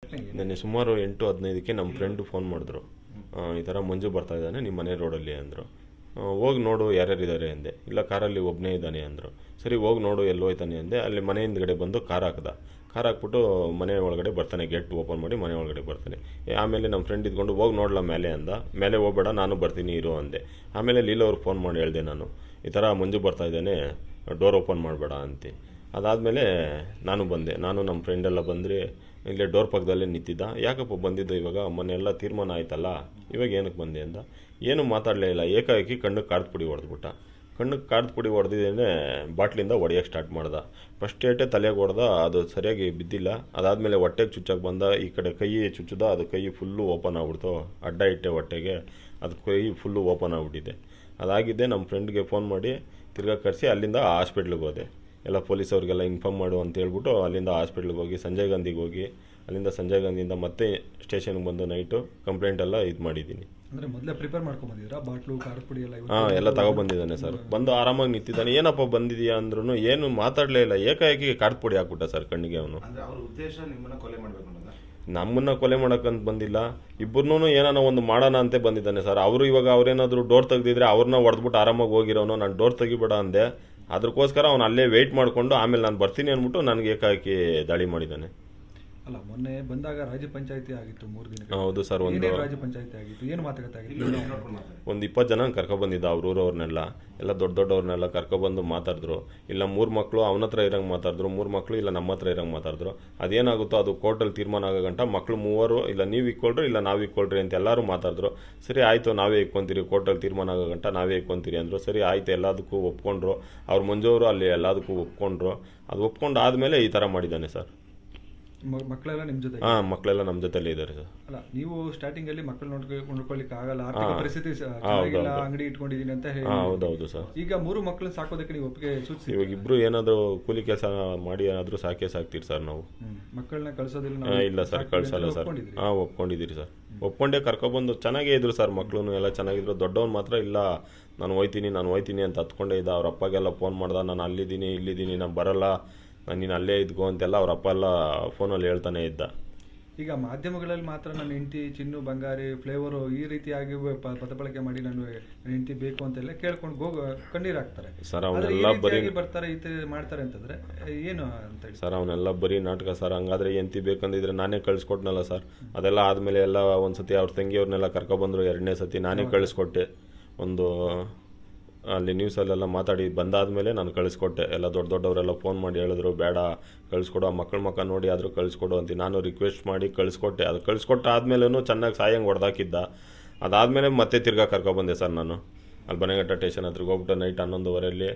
ಘಟನೆ ಏನು? ನೆನ್ನೆ ಸುಮಾರು 8:15ಕ್ಕೆ ನಮ್ಮ ಫ್ರೆಂಡು ಫೋನ್ ಮಾಡಿದ್ರು. ಈ ಥರ ಮಂಜು ಬರ್ತಾ ಇದ್ದಾನೆ ನಿಮ್ಮ ಮನೆ ರೋಡಲ್ಲಿ ಅಂದರು. ಹೋಗಿ ನೋಡು ಯಾರ್ಯಾರಿದ್ದಾರೆ ಅಂದೆ. ಇಲ್ಲ ಕಾರಲ್ಲಿ ಒಬ್ಬನೇ ಇದ್ದಾನೆ ಅಂದರು. ಸರಿ ಹೋಗಿ ನೋಡು ಎಲ್ಲಿ ಹೋಯ್ತಾನೆ ಅಂದೆ. ಅಲ್ಲಿ ಮನೆ ಹಿಂದ್ಗಡೆ ಬಂದು ಕಾರ್ ಹಾಕ್ದ. ಕಾರ್ ಹಾಕ್ಬಿಟ್ಟು ಮನೆ ಒಳಗಡೆ ಬರ್ತಾನೆ, ಗೇಟ್ ಓಪನ್ ಮಾಡಿ ಮನೆ ಒಳಗಡೆ ಬರ್ತಾನೆ. ಆಮೇಲೆ ನಮ್ಮ ಫ್ರೆಂಡ್ ಇದ್ಕೊಂಡು ಹೋಗಿ ನೋಡ್ಲಾ ಮೇಲೆ ಅಂದ. ಮೇಲೆ ಹೋಗ್ಬೇಡ ನಾನು ಬರ್ತೀನಿ ಇರು ಅಂದೆ. ಆಮೇಲೆ ಲೀಲಾ ಅವ್ರಿಗೆ ಫೋನ್ ಮಾಡಿ ಹೇಳಿದೆ ನಾನು, ಈ ಥರ ಮಂಜು ಬರ್ತಾ ಇದ್ದಾನೆ, ಡೋರ್ ಓಪನ್ ಮಾಡಬೇಡ ಅಂತೆ. ಅದಾದಮೇಲೆ ನಾನು ಬಂದೆ. ನಾನು ನಮ್ಮ ಫ್ರೆಂಡೆಲ್ಲ ಬಂದರೆ ಇಲ್ಲೇ ಡೋರ್ ಪಕ್ಕದಲ್ಲೇ ನಿಂತಿದ್ದ. ಯಾಕಪ್ಪ ಬಂದಿದ್ದು ಇವಾಗ, ಮೊನ್ನೆ ಎಲ್ಲ ತೀರ್ಮಾನ ಆಯ್ತಲ್ಲ, ಇವಾಗ ಏನಕ್ಕೆ ಬಂದೆ ಅಂದ. ಏನೂ ಮಾತಾಡಲೇ ಇಲ್ಲ. ಏಕಾಏಕಿ ಕಣ್ಣಿಗೆ ಕಾಡ್ದ ಪುಡಿ ಹೊಡೆದ್ಬಿಟ್ಟ. ಕಣ್ಣಿಗೆ ಕಾಡ್ದ ಪುಡಿ ಹೊಡೆದಿದ್ದೇನೆ ಬಾಟ್ಲಿಂದ ಹೊಡೆಯೋಕ್ಕೆ ಸ್ಟಾರ್ಟ್ ಮಾಡ್ದ. ಫಸ್ಟ್ ಏಟೆ ತಲೆಗೆ ಹೊಡೆದ, ಅದು ಸರಿಯಾಗಿ ಬಿದ್ದಿಲ್ಲ. ಅದಾದಮೇಲೆ ಹೊಟ್ಟೆಗೆ ಚುಚ್ಚಕ್ಕೆ ಬಂದ. ಈ ಕಡೆ ಕೈ ಚುಚ್ಚದ, ಅದು ಕೈ ಫುಲ್ಲು ಓಪನ್ ಆಗ್ಬಿಡ್ತು. ಅಡ್ಡ ಇಟ್ಟೆ ಹೊಟ್ಟೆಗೆ, ಅದು ಕೈ ಫುಲ್ಲು ಓಪನ್ ಆಗಿಬಿಟ್ಟಿದೆ. ಅದಾಗಿದ್ದೆ ನಮ್ಮ ಫ್ರೆಂಡ್ಗೆ ಫೋನ್ ಮಾಡಿ ತಿರ್ಗಾ ಕರೆಸಿ ಅಲ್ಲಿಂದ ಹಾಸ್ಪಿಟ್ಲಿಗೆ ಹೋದೆ. ಎಲ್ಲ ಪೊಲೀಸವ್ರಿಗೆಲ್ಲ ಇನ್ಫಾರ್ಮ್ ಮಾಡು ಅಂತ ಹೇಳ್ಬಿಟ್ಟು ಅಲ್ಲಿಂದ ಹಾಸ್ಪಿಟ್ಲಿಗೆ ಹೋಗಿ ಸಂಜಯ್ ಗಾಂಧಿಗೆ ಹೋಗಿ, ಅಲ್ಲಿಂದ ಸಂಜಯ್ ಗಾಂಧಿಯಿಂದ ಮತ್ತೆ ಸ್ಟೇಷನ್ಗೆ ಬಂದು ನೈಟು ಕಂಪ್ಲೇಂಟ್ ಎಲ್ಲ ಇದು ಮಾಡಿದ್ದೀನಿ. ಅಂದರೆ ಮೊದಲೇ ಪ್ರಿಪೇರ್ ಮಾಡ್ಕೊಂಬಂದಿದ್ದೀರಾ ಬಾಟ್ಲು ಖಾರದ ಪುಡಿ ಎಲ್ಲ? ಹಾಂ, ಎಲ್ಲ ತಗೊಬಂದಿದ್ದಾನೆ ಸರ್. ಬಂದು ಆರಾಮಾಗಿ ನಿಂತಿದ್ದಾನೆ. ಏನಪ್ಪ ಬಂದಿದೆಯಾ ಅಂದ್ರೂ ಏನು ಮಾತಾಡಲೇ ಇಲ್ಲ. ಏಕಾಏಕಿ ಖಾರದ ಪುಡಿ ಹಾಕ್ಬಿಟ್ಟ ಸರ್ ಕಣ್ಣಿಗೆ. ಅವನು ನಮ್ಮನ್ನ ಕೊಲೆ ಮಾಡೋಕ್ಕಂತ ಬಂದಿಲ್ಲ. ಇಬ್ಬರನ್ನೂ ಏನಾನ ಒಂದು ಮಾಡೋಣ ಅಂತ ಬಂದಿದ್ದಾನೆ ಸರ್. ಅವರು ಇವಾಗ ಅವ್ರೇನಾದರೂ ಡೋರ್ ತೆಗ್ದಿದ್ರೆ ಅವ್ರನ್ನ ಹೊಡೆದ್ಬಿಟ್ಟು ಆರಾಮಾಗಿ ಹೋಗಿರೋನು. ನಾನು ಡೋರ್ ತೆಗಿಬೇಡ ಅಂದೆ. ಅದಕ್ಕೋಸ್ಕರ ಅವ್ನು ಅಲ್ಲೇ ವೆಯ್ಟ್ ಮಾಡಿಕೊಂಡು ಆಮೇಲೆ ನಾನು ಬರ್ತೀನಿ ಅಂದ್ಬಿಟ್ಟು ನನಗೆ ಏಕಾಏಕಿ ದಾಳಿ ಮಾಡಿದ್ದಾನೆ. ಅಲ್ಲ, ಮೊನ್ನೆ ಬಂದಾಗ ರಾಜ್ಯ ಪಂಚಾಯತಿ ಆಗಿತ್ತು 3 ದಿನ. ಹೌದು ಸರ್. ಒಂದು ರಾಜ್ಯ ಪಂಚಾಯತಿ ಆಗಿತ್ತು, ಏನು ಮಾತುಕತೆ ಆಗಿತ್ತು? ಒಂದು 20 ಜನ ಕರ್ಕೊಬಂದಿದ್ದ ಅವ್ರವ್ರನ್ನೆಲ್ಲ. ಎಲ್ಲ ದೊಡ್ಡವ್ರನ್ನೆಲ್ಲ ಕರ್ಕೊಬಂದು ಮಾತಾಡಿದ್ರು. ಇಲ್ಲ 3 ಮಕ್ಕಳು ಅವನ ಹತ್ರ ಇರಂಗೆ ಮಾತಾಡಿದ್ರು, 3 ಮಕ್ಕಳು ಇಲ್ಲ ನಮ್ಮ ಹತ್ರ ಇರಂಗೆ ಮಾತಾಡಿದ್ರು. ಅದೇನಾಗುತ್ತೋ ಅದು ಕೋರ್ಟಲ್ಲಿ ತೀರ್ಮಾನ ಆಗೋ ಗಂಟ ಮಕ್ಕಳು 3 ಇಲ್ಲ ನೀವು ಇಕ್ಕೊಳ್ರಿ ಇಲ್ಲ ನಾವು ಇಕ್ಕೊಳ್ರಿ ಅಂತ ಎಲ್ಲರೂ ಮಾತಾಡಿದ್ರು. ಸರಿ ಆಯಿತು, ನಾವೇ ಇಕ್ಕೊಂತೀರಿ, ಕೋರ್ಟಲ್ಲಿ ತೀರ್ಮಾನ ಆಗೋ ಗಂಟ ನಾವೇ ಇಕ್ಕೊಂತೀರಿ ಅಂದರು. ಸರಿ ಆಯಿತು, ಎಲ್ಲದಕ್ಕೂ ಒಪ್ಕೊಂಡ್ರು. ಅವ್ರ ಮಂಜವರು ಅಲ್ಲಿ ಎಲ್ಲದಕ್ಕೂ ಒಪ್ಕೊಂಡ್ರು. ಅದು ಒಪ್ಕೊಂಡು ಆದಮೇಲೆ ಈ ಥರ ಮಾಡಿದ್ದಾನೆ ಸರ್. ಮಕ್ಕಳೆಲ್ಲ ನಿಮ್ಮ ಜೊತೆ? ಹಾಂ, ಮಕ್ಕಳೆಲ್ಲ ನಮ್ಮ ಜೊತೆಲೇ ಇದ್ದಾರೆ ಸರ್. ಅಲ್ಲ, ನೀವು ಸ್ಟಾರ್ಟಿಂಗ್ ಅಲ್ಲಿ ಮಕ್ಕಳು ನೋಡ್ಕೊಳ್ಳಿಕ್ಕೆ ಆಗಲ್ಲ, ಆರ್ಥಿಕ ಪರಿಸ್ಥಿತಿ ಚೆನ್ನಾಗಿಲ್ಲ, ಅಂಗಡಿ ಇಟ್ಕೊಂಡಿದೀನಿ ಅಂತ ಹೇಳಿ. ಹೌದೌದು ಸರ್. ಈಗ 3 ಮಕ್ಕಳು ಸಾಕೋದಕ್ಕೆ ನೀವು ಒಪ್ಪಿಗೆ ಸೂಚಿಸಿ? ಇವಾಗ ಇಬ್ರು ಏನಾದರೂ ಕೂಲಿ ಕೆಲಸ ಮಾಡಿ ಏನಾದರೂ ಸಾಕ್ತೀರಿ ಸರ್ ನಾವು. ಮಕ್ಕಳನ್ನ ಕಳ್ಸೋದಿಲ್ಲ? ಇಲ್ಲ ಸರ್, ಕಳ್ಸಲ್ಲ ಸರ್. ಹಾಂ, ಒಪ್ಕೊಂಡಿದ್ದೀರಿ ಸರ್. ಒಪ್ಕೊಂಡೇ ಕರ್ಕೊಬಂದು ಚೆನ್ನಾಗೇ ಇದ್ರು ಸರ್. ಮಕ್ಕಳು ಎಲ್ಲ ಚೆನ್ನಾಗಿದ್ರು. ದೊಡ್ಡವನು ಮಾತ್ರ ಇಲ್ಲ, ನಾನು ಹೋಯ್ತೀನಿ ಅಂತ ಹತ್ಕೊಂಡೇ ಇದ್ದ. ಅವ್ರ ಅಪ್ಪಗೆಲ್ಲ ಫೋನ್ ಮಾಡ್ದ, ನಾನು ಇಲ್ಲಿದ್ದೀನಿ, ನಾನು ಬರಲ್ಲ, ನೀನು ಅಲ್ಲೇ ಇದ್ಕೋ ಅಂತೆಲ್ಲ ಅವ್ರ ಅಪ್ಪ ಎಲ್ಲ ಫೋನಲ್ಲಿ ಹೇಳ್ತಾನೆ ಇದ್ದ. ಈಗ ಮಾಧ್ಯಮಗಳಲ್ಲಿ ಮಾತ್ರ ನನ್ನ ಹೆಂಡತಿ ಚಿನ್ನು ಬಂಗಾರಿ ಫ್ಲೇವರು ಈ ರೀತಿಯಾಗಿ ಪದಬಳಕೆ ಮಾಡಿ ನನ್ನ ಹೆಂಡತಿ ಬೇಕು ಅಂತೆಲ್ಲ ಕೇಳ್ಕೊಂಡು ಕಣ್ಣೀರು ಹಾಕ್ತಾರೆ ಸರ್. ಅವನ್ನೆಲ್ಲ ಬರೀ ಬರ್ತಾರೆ, ಈ ಮಾಡ್ತಾರೆ ಅಂತಂದ್ರೆ ಏನು ಅಂತ ಹೇಳಿ ಸರ್. ಅವನ್ನೆಲ್ಲ ಬರೀ ನಾಟಕ ಸರ್. ಹಂಗಾದ್ರೆ ಹೆಂಡತಿ ಬೇಕಂದಿದ್ರೆ ನಾನೇ ಕಳಿಸ್ಕೊಟ್ನಲ್ಲ ಸರ್. ಅದೆಲ್ಲ ಆದಮೇಲೆ ಎಲ್ಲ ಒಂದ್ಸತಿ ಅವ್ರ ತಂಗಿಯವ್ರನ್ನೆಲ್ಲ ಕರ್ಕೊಬಂದರು. 2ನೇ ಸತಿ ನಾನೇ ಕಳಿಸ್ಕೊಟ್ಟೆ. ಒಂದು ಅಲ್ಲಿ ನ್ಯೂಸಲ್ಲೆಲ್ಲ ಮಾತಾಡಿ ಬಂದಾದಮೇಲೆ ನಾನು ಕಳಿಸ್ಕೊಟ್ಟೆ. ಎಲ್ಲ ದೊಡ್ಡವರೆಲ್ಲ ಫೋನ್ ಮಾಡಿ ಹೇಳಿದ್ರು, ಬೇಡ ಕಳಿಸ್ಕೊಡು, ಆ ಮಕ್ಕ ನೋಡಿ ಆದರೂ ಕಳಿಸ್ಕೊಡು ಅಂತ. ನಾನು ರಿಕ್ವೆಸ್ಟ್ ಮಾಡಿ ಕಳಿಸ್ಕೊಟ್ಟೆ. ಅದು ಕಳಿಸ್ಕೊಟ್ಟಾದ್ಮೇಲೂ ಚೆನ್ನಾಗಿ ಸಾಯಂಗೆ ಹೊಡೆದಾಕಿದ್ದ. ಅದಾದಮೇಲೆ ಮತ್ತೆ ತಿರ್ಗಾ ಕರ್ಕೊಬಂದೆ ಸರ್ ನಾನು. ಅಲ್ಲಿ ಬನೆಘಟ್ಟ ಸ್ಟೇಷನ್ ಹತ್ರಕ್ಕೆ ಹೋಗ್ಬಿಟ್ಟು ನೈಟ್ 11:30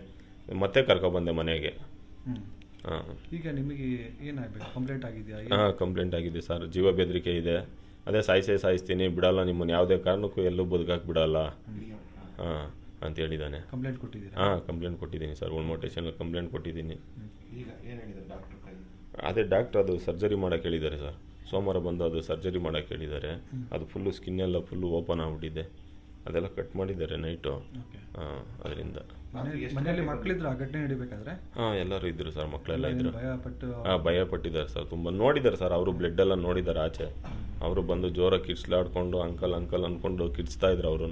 ಮತ್ತೆ ಕರ್ಕೊಬಂದೆ ಮನೆಗೆ. ಹಾಂ. ಈಗ ನಿಮಗೆ ಏನಾಗಬೇಕು? ಕಂಪ್ಲೇಂಟ್ ಆಗಿದೆಯಾ? ಹಾಂ, ಕಂಪ್ಲೇಂಟ್ ಆಗಿದೆ ಸರ್. ಜೀವ ಬೆದರಿಕೆ ಇದೆ. ಅದೇ ಸಾಯಿಸ್ತೀನಿ, ಬಿಡಲ್ಲ ನಿಮ್ಮನ್ನು, ಯಾವುದೇ ಕಾರಣಕ್ಕೂ ಎಲ್ಲೂ ಬದುಕಾಕೆ ಬಿಡಲ್ಲ ಹಾಂ ಅಂತ ಹೇಳಿದ್ದಾನೆ. ಕಂಪ್ಲೇಂಟ್ ಕೊಟ್ಟಿದ್ದೀರಾ? ಹಾಂ, ಕಂಪ್ಲೇಂಟ್ ಕೊಟ್ಟಿದ್ದೀನಿ ಸರ್. ಉಳ್ಮೋಡ್ ಸ್ಟೇಷನ್ಗೆ ಕಂಪ್ಲೇಂಟ್ ಕೊಟ್ಟಿದ್ದೀನಿ. ಅದೇ ಡಾಕ್ಟ್ರ್ ಅದು ಸರ್ಜರಿ ಮಾಡೋಕ್ಕೆ ಹೇಳಿದ್ದಾರೆ ಸರ್. ಸೋಮವಾರ ಬಂದು ಅದು ಸರ್ಜರಿ ಮಾಡೋಕ್ಕೆ ಹೇಳಿದ್ದಾರೆ. ಅದು ಫುಲ್ಲು ಸ್ಕಿನ್ನೆಲ್ಲ ಫುಲ್ಲು ಓಪನ್ ಆಗಿಬಿಟ್ಟಿದೆ. ಅದೆಲ್ಲ ಕಟ್ ಮಾಡಿದ್ದಾರೆ ನೈಟು. ಹಾಂ, ಅದರಿಂದ ಮನೆಯಲ್ಲಿ ಮಕ್ಕಳಿದ್ರು ಆ ಘಟನೆ ನಡಿಬೇಕಾದ್ರೆ? ಹಾಂ, ಎಲ್ಲರೂ ಇದ್ದರು ಸರ್. ಮಕ್ಕಳೆಲ್ಲ ಇದ್ದರು. ಭಯಪಟ್ಟು ಭಯ ಪಟ್ಟಿದ್ದಾರೆ ಸರ್. ತುಂಬ ನೋಡಿದ್ದಾರೆ ಸರ್. ಅವರು ಬ್ಲಡ್ ಎಲ್ಲ ನೋಡಿದ್ದಾರೆ ಆಚೆ. ಅವರು ಬಂದು ಜೋರಾಗಿ ಕಿಡ್ಸ್ಲಾಡ್ಕೊಂಡು ಅಂಕಲ್ ಅಂದ್ಕೊಂಡು ಕಿಡ್ಸ್ತಾ ಇದ್ರು ಅವರು.